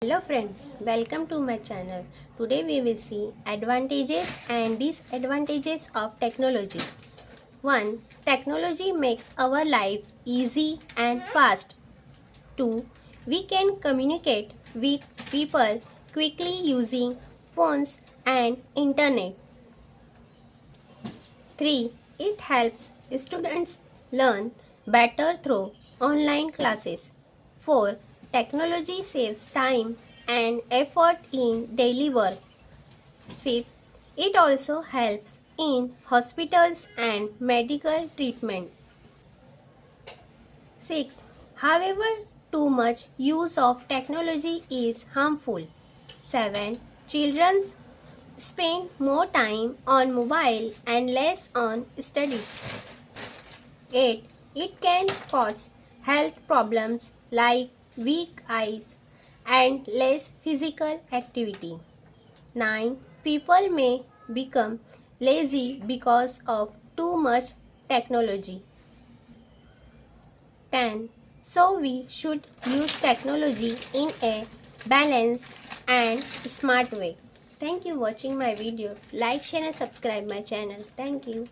Hello friends, welcome to my channel. Today we will see advantages and disadvantages of technology. 1. Technology makes our life easy and fast. 2. We can communicate with people quickly using phones and internet. 3. It helps students learn better through online classes. 4. Technology saves time and effort in daily work. 5. It also helps in hospitals and medical treatment. 6. However, too much use of technology is harmful. 7. Children spend more time on mobile and less on studies. 8. It can cause health problems like weak eyes and less physical activity. 9. People may become lazy because of too much technology. 10. So we should use technology in a balanced and smart way. Thank you for watching my video. Like, share and subscribe my channel. Thank you.